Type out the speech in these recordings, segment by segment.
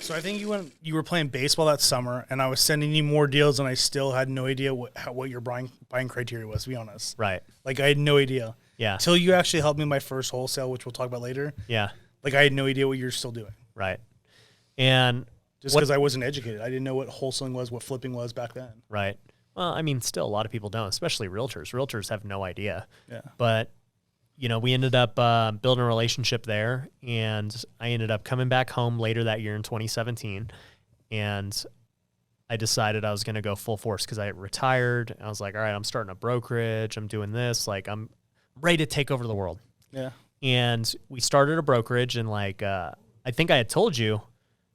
So I think you were playing baseball that summer, and I was sending you more deals, and I still had no idea what your buying criteria was, to be honest. Right. Like, I had no idea. Yeah. Till you actually helped me with my first wholesale, which we'll talk about later. Yeah. Like, I had no idea what you're still doing. Right. And just because I wasn't educated. I didn't know what wholesaling was, what flipping was back then. Right. Well, I mean, still a lot of people don't, especially realtors. Realtors have no idea. Yeah. But, you know, we ended up building a relationship there, and I ended up coming back home later that year in 2017, and I decided I was going to go full force because I retired. I was like, all right, I'm starting a brokerage. I'm doing this. Like, I'm ready to take over the world. Yeah. And we started a brokerage, and like, I think I had told you,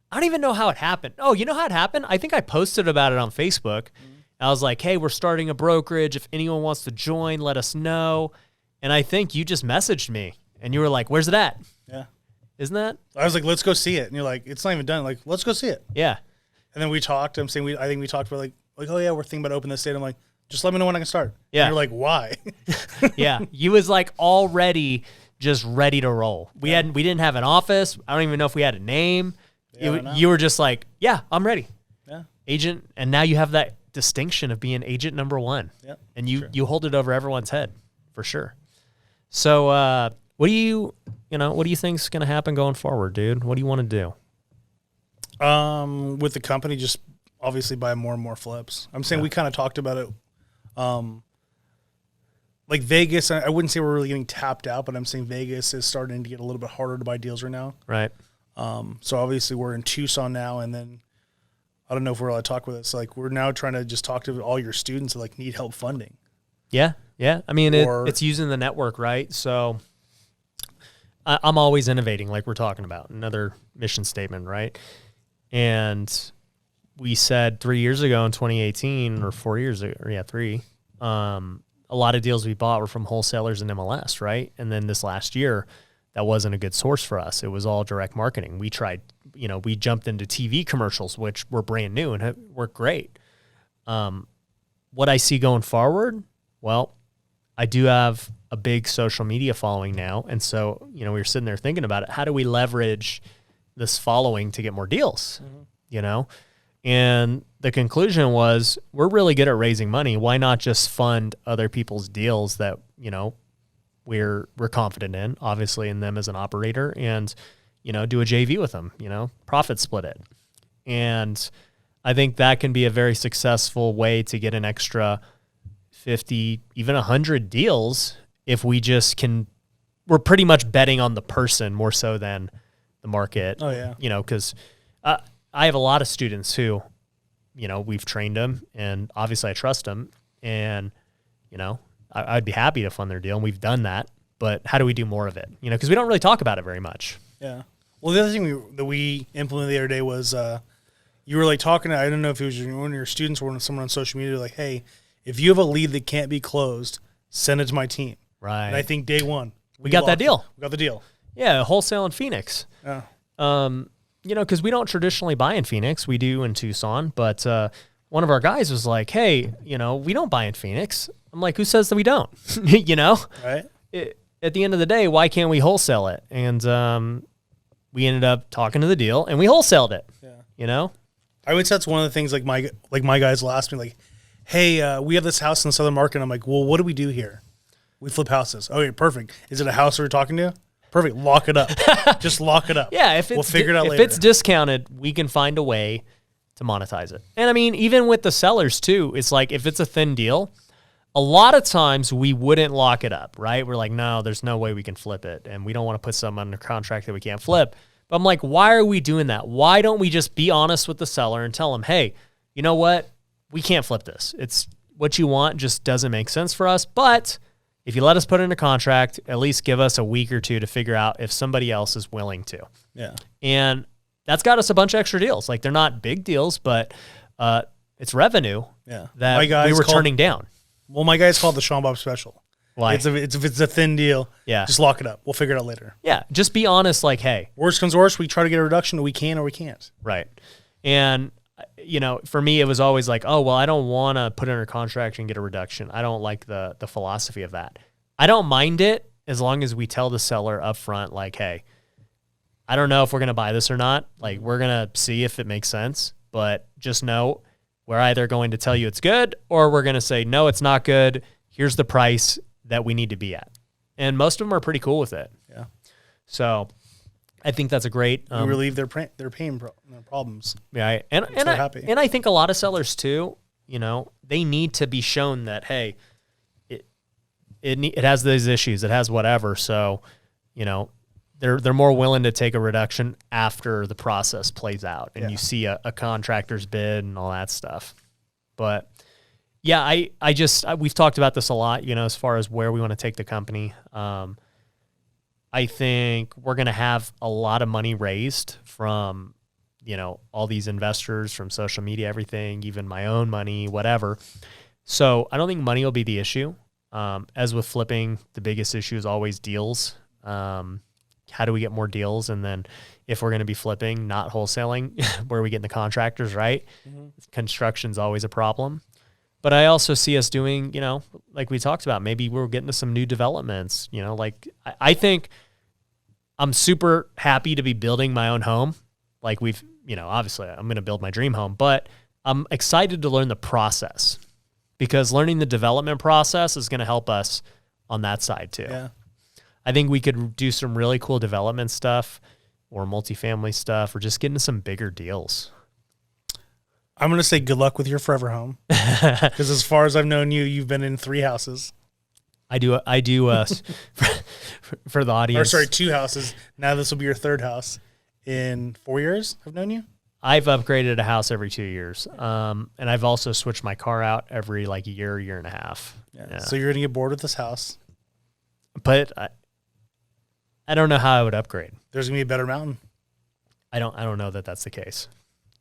I don't even know how it happened. Oh, you know how it happened? I think I posted about it on Facebook. Mm-hmm. I was like, hey, we're starting a brokerage. If anyone wants to join, let us know. And I think you just messaged me, and you were like, where's it at? Yeah. Isn't that? I was like, let's go see it. And you're like, it's not even done. Like, let's go see it. Yeah. And then we talked. I think we talked about like, oh yeah, we're thinking about opening this date. I'm like, just let me know when I can start. Yeah. And you're like, why? Yeah. You was like already just ready to roll. We didn't have an office. I don't even know if we had a name. Yeah, you were just like, yeah, I'm ready. Yeah. Agent. And now you have that distinction of being agent number one. Yeah. And you hold it over everyone's head for sure. So, what do you think is going to happen going forward, dude? What do you want to do? With the company, just obviously buy more and more flips. I'm saying we kind of talked about it. Like Vegas, I wouldn't say we're really getting tapped out, but I'm saying Vegas is starting to get a little bit harder to buy deals right now. Right. So obviously we're in Tucson now, and then I don't know if we're allowed to talk with this. Like, we're now trying to just talk to all your students that like need help funding. Yeah. Yeah. I mean, it's using the network, right? So I'm always innovating, like we're talking about, another mission statement, right? And we said 3 years ago in 2018 or 4 years ago, or 3, a lot of deals we bought were from wholesalers and MLS, right? And then this last year, that wasn't a good source for us. It was all direct marketing. We tried, we jumped into TV commercials, which were brand new and have worked great. What I see going forward, well, I do have a big social media following now. And so, we were sitting there thinking about it. How do we leverage this following to get more deals, And the conclusion was, we're really good at raising money. Why not just fund other people's deals that, we're confident in, obviously in them as an operator, and, do a JV with them, profit split it. And I think that can be a very successful way to get an extra 50, even 100 deals if we just we're pretty much betting on the person more so than the market. Oh, yeah. Because I have a lot of students who, we've trained them, and obviously I trust them, and, I'd be happy to fund their deal, and we've done that, but how do we do more of it? Because we don't really talk about it very much. Yeah. Well, the other thing that we implemented the other day was you were like talking to, I don't know if it was one of your students or someone on social media, like, hey, if you have a lead that can't be closed, send it to my team. Right. And I think day one, we got that deal. We got the deal. Yeah, wholesale in Phoenix. Yeah. Because we don't traditionally buy in Phoenix. We do in Tucson. But one of our guys was like, hey, we don't buy in Phoenix. I'm like, who says that we don't? Right. At the end of the day, why can't we wholesale it? And we ended up talking to the deal, and we wholesaled it. Yeah. I would say that's one of the things like my guys will ask me, like, hey, we have this house in the southern market. I'm like, well, what do we do here? We flip houses. Okay, perfect. Is it a house we're talking to? Perfect. Lock it up. Just lock it up. Yeah, we'll figure it out later. If it's discounted, we can find a way to monetize it. And I mean, even with the sellers too, it's like if it's a thin deal, a lot of times we wouldn't lock it up, right? We're like, no, there's no way we can flip it, and we don't want to put someone under contract that we can't flip. But I'm like, why are we doing that? Why don't we just be honest with the seller and tell them, hey, you know what? We can't flip this. It's what you want, just doesn't make sense for us. But if you let us put it in a contract, at least give us a week or two to figure out if somebody else is willing to. Yeah. And that's got us a bunch of extra deals. Like, they're not big deals, but it's revenue that we were turning down. Well, my guys call it the Sean Bob special. Why? If it's a thin deal, yeah, just lock it up. We'll figure it out later. Yeah, just be honest. Like, hey, worst comes to worst, we try to get a reduction, or we can or we can't. Right. And for me, it was always like, oh, well, I don't want to put it under contract and get a reduction. I don't like the philosophy of that. I don't mind it as long as we tell the seller up front, like, hey, I don't know if we're going to buy this or not. Like, we're going to see if it makes sense, but just know we're either going to tell you it's good or we're going to say, no, it's not good. Here's the price that we need to be at. And most of them are pretty cool with it. Yeah. So I think that's a great... you relieve their pain problems. Yeah. And I think a lot of sellers too, you know, they need to be shown that, hey, it has these issues. It has whatever. So, you know, they're more willing to take a reduction after the process plays out and you see a contractor's bid and all that stuff. But yeah, we've talked about this a lot, you know, as far as where we want to take the company. I think we're going to have a lot of money raised from, you know, all these investors, from social media, everything, even my own money, whatever. So I don't think money will be the issue. As with flipping, the biggest issue is always deals. How do we get more deals? And then if we're going to be flipping, not wholesaling, where are we getting the contractors, right? Mm-hmm. Construction's always a problem. But I also see us doing, you know, like we talked about, maybe we're getting to some new developments, you know, like I think I'm super happy to be building my own home. Like we've, you know, obviously I'm going to build my dream home, but I'm excited to learn the process because learning the development process is going to help us on that side too. Yeah. I think we could do some really cool development stuff or multifamily stuff or just get into some bigger deals. I'm going to say good luck with your forever home because as far as I've known you, you've been in 3 houses. I do for the audience. Or sorry, 2 houses. Now this will be your 3rd house in 4 years I've known you. I've upgraded a house every 2 years. And I've also switched my car out every like year and a half. Yeah. So you're going to get bored with this house. But I don't know how I would upgrade. There's going to be a better mountain. I don't know that that's the case.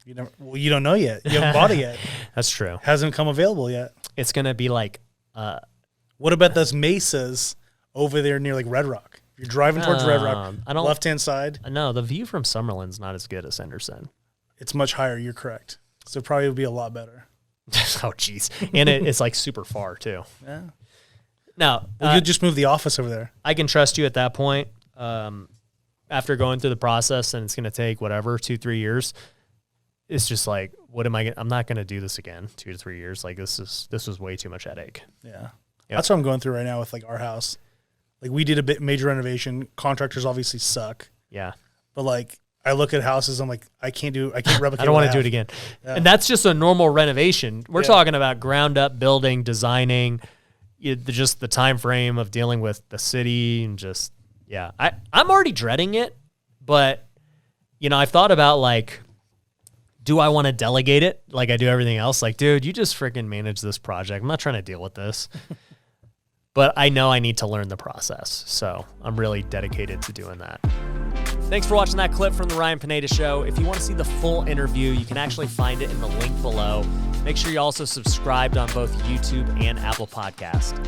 You don't know yet. You haven't bought it yet. That's true. Hasn't come available yet. It's going to be like... what about those mesas over there near like Red Rock? You're driving towards Red Rock, left-hand side. No, the view from Summerlin's not as good as Henderson. It's much higher. You're correct. So it probably would be a lot better. Oh, jeez. And it's like super far, too. Yeah. Now, you just move the office over there. I can trust you at that point. After going through the process, and it's going to take whatever 2-3 years. It's just like, I'm not going to do this again. 2 to 3 years. Like this was way too much headache. Yeah. Yep. That's what I'm going through right now with like our house. Like we did a major renovation. Contractors obviously suck. Yeah. But like I look at houses, I'm like, I can't replicate. I don't want to do it again. Yeah. And that's just a normal renovation. We're talking about ground up building, designing, just the time frame of dealing with the city and just, yeah. I'm already dreading it, but you know, I've thought about like, do I want to delegate it like I do everything else? Like, dude, you just freaking manage this project. I'm not trying to deal with this. But I know I need to learn the process. So I'm really dedicated to doing that. Thanks for watching that clip from the Ryan Pineda Show. If you want to see the full interview, you can actually find it in the link below. Make sure you also subscribed on both YouTube and Apple Podcast.